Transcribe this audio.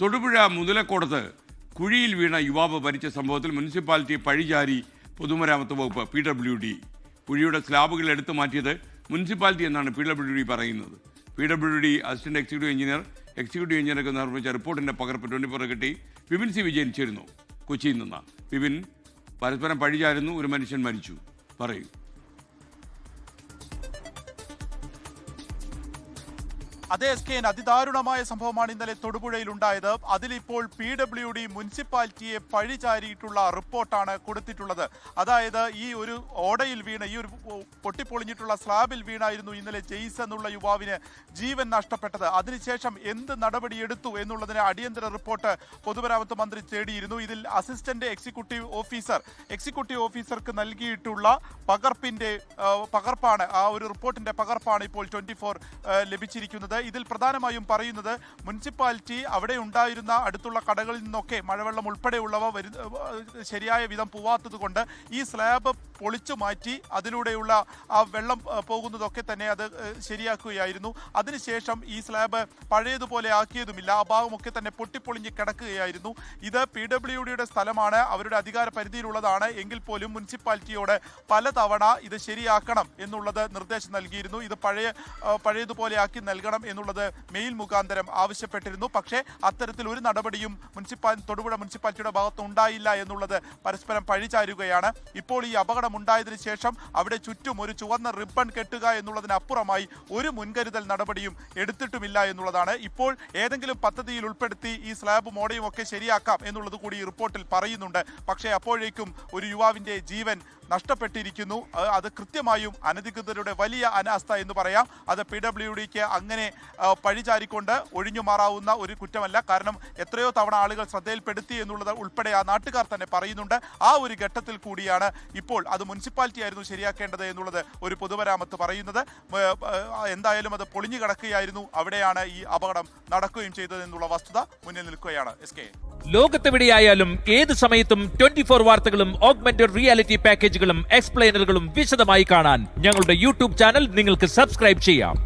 തൊടുപുഴ മുതലക്കോടത്ത് കുഴിയിൽ വീണ യുവാവ് മരിച്ച സംഭവത്തിൽ മുനിസിപ്പാലിറ്റി പഴിചാരി പൊതുമരാമത്ത് വകുപ്പ് PWD. കുഴിയുടെ സ്ലാബുകൾ എടുത്തു മാറ്റിയത് മുനിസിപ്പാലിറ്റി എന്നാണ് PWD പറയുന്നത്. PWD അസിസ്റ്റന്റ് എക്സിക്യൂട്ടീവ് എഞ്ചിനീയർക്ക് നിർമ്മിച്ച റിപ്പോർട്ടിന്റെ പകർപ്പ് 24 കിട്ടി. വിപിൻ സി വിജയൻ ചേരുന്നു കൊച്ചിയിൽ നിന്ന്. വിപിൻ, പരസ്പരം പഴിചാരുന്നു, ഒരു മനുഷ്യൻ മരിച്ചു, പറയൂ. അതേ SKN, അതിദാരുണമായ സംഭവമാണ് ഇന്നലെ തൊടുപുഴയിൽ ഉണ്ടായത്. അതിലിപ്പോൾ PWD മുനിസിപ്പാലിറ്റിയെ പഴിചാരിയിട്ടുള്ള റിപ്പോർട്ടാണ് കൊടുത്തിട്ടുള്ളത്. അതായത് ഈ ഒരു ഓടയിൽ വീണ, ഈ ഒരു പൊട്ടിപ്പൊളിഞ്ഞിട്ടുള്ള സ്ലാബിൽ വീണായിരുന്നു ഇന്നലെ ജെയ്സ് എന്നുള്ള യുവാവിന് ജീവൻ നഷ്ടപ്പെട്ടത്. അതിനുശേഷം എന്ത് നടപടിയെടുത്തു എന്നുള്ളതിന് അടിയന്തര റിപ്പോർട്ട് പൊതുമരാമത്ത് മന്ത്രി തേടിയിരുന്നു. ഇതിൽ അസിസ്റ്റന്റ് എക്സിക്യൂട്ടീവ് ഓഫീസർക്ക് നൽകിയിട്ടുള്ള പകർപ്പാണ്, ആ ഒരു റിപ്പോർട്ടിന്റെ പകർപ്പാണ് ഇപ്പോൾ 24 ലഭിച്ചിരിക്കുന്നത്. ഇതിൽ പ്രധാനമായും പറയുന്നത് മുനിസിപ്പാലിറ്റി അവിടെ ഉണ്ടായിരുന്ന അടുത്തുള്ള കടകളിൽ നിന്നൊക്കെ മഴവെള്ളം ഉൾപ്പെടെയുള്ളവ ശരിയായ വിധം പോവാത്തത് കൊണ്ട് ഈ സ്ലാബ് പൊളിച്ചു മാറ്റി അതിലൂടെയുള്ള ആ വെള്ളം പോകുന്നതൊക്കെ തന്നെ അത് ശരിയാക്കുകയായിരുന്നു. അതിനുശേഷം ഈ സ്ലാബ് പഴയതുപോലെ ആക്കിയതുമില്ല, ആ ഭാഗമൊക്കെ തന്നെ പൊട്ടിപ്പൊളിഞ്ഞ് കിടക്കുകയായിരുന്നു. ഇത് PWDയുടെ സ്ഥലമാണ്, അവരുടെ അധികാര പരിധിയിലുള്ളതാണ്. എങ്കിൽ പോലും മുനിസിപ്പാലിറ്റിയോട് പലതവണ ഇത് ശരിയാക്കണം എന്നുള്ളത് നിർദ്ദേശം നൽകിയിരുന്നു. ഇത് പഴയതുപോലെ ആക്കി നൽകണം എന്നുള്ളത് മെയിൽ മുഖാന്തരം ആവശ്യപ്പെട്ടിരുന്നു. പക്ഷേ അത്തരത്തിൽ ഒരു നടപടിയും തൊടുപുഴ മുനിസിപ്പാലിറ്റിയുടെ ഭാഗത്ത് ഉണ്ടായില്ല എന്നുള്ളത് പരസ്പരം പഴിചാരുകയാണ്. ഇപ്പോൾ ഈ അപകടം ഉണ്ടായതിനു ശേഷം അവിടെ ചുറ്റും ഒരു ചുവന്ന റിബൺ കെട്ടുക എന്നുള്ളതിനപ്പുറമായി ഒരു മുൻകരുതൽ നടപടിയും എടുത്തിട്ടുമില്ല എന്നുള്ളതാണ്. ഇപ്പോൾ ഏതെങ്കിലും പദ്ധതിയിൽ ഉൾപ്പെടുത്തി ഈ സ്ലാബ് മോഡയും ഒക്കെ ശരിയാക്കാം എന്നുള്ളത് കൂടി ഈ റിപ്പോർട്ടിൽ പറയുന്നുണ്ട്. പക്ഷേ അപ്പോഴേക്കും ഒരു യുവാവിന്റെ ജീവൻ നഷ്ടപ്പെട്ടിരിക്കുന്നു. അത് കൃത്യമായും അനധികൃതരുടെ വലിയ അനാസ്ഥ എന്ന് പറയാം. അത് PWDക്ക് അങ്ങനെ പഴിചാരിക്കൊണ്ട് ഒഴിഞ്ഞു മാറാവുന്ന ഒരു കുറ്റമല്ല. കാരണം എത്രയോ തവണ ആളുകൾ ശ്രദ്ധയിൽപ്പെടുത്തി എന്നുള്ളത് ഉൾപ്പെടെ ആ നാട്ടുകാർ തന്നെ പറയുന്നുണ്ട്. ആ ഒരു ഘട്ടത്തിൽ കൂടിയാണ് ഇപ്പോൾ അത് മുനിസിപ്പാലിറ്റി ആയിരുന്നു ശരിയാക്കേണ്ടത് എന്നുള്ളത് ഒരു പൊതുമരാമത്ത് പറയുന്നത്. എന്തായാലും അത് പൊളിഞ്ഞു കിടക്കുകയായിരുന്നു, അവിടെയാണ് ഈ അപകടം നടക്കുകയും ചെയ്തത് എന്നുള്ള വസ്തുത മുന്നിൽ നിൽക്കുകയാണ്. ലോകത്തെവിടെയായാലും ഏത് സമയത്തും 24 വാർത്തകളും ഓഗ്മെന്റഡ് റിയാലിറ്റി പാക്കേജുകളും എക്സ്പ്ലെയിനറുകളും വിശദമായി കാണാൻ ഞങ്ങളുടെ YouTube ചാനൽ നിങ്ങൾക്ക് സബ്സ്ക്രൈബ് ചെയ്യാം.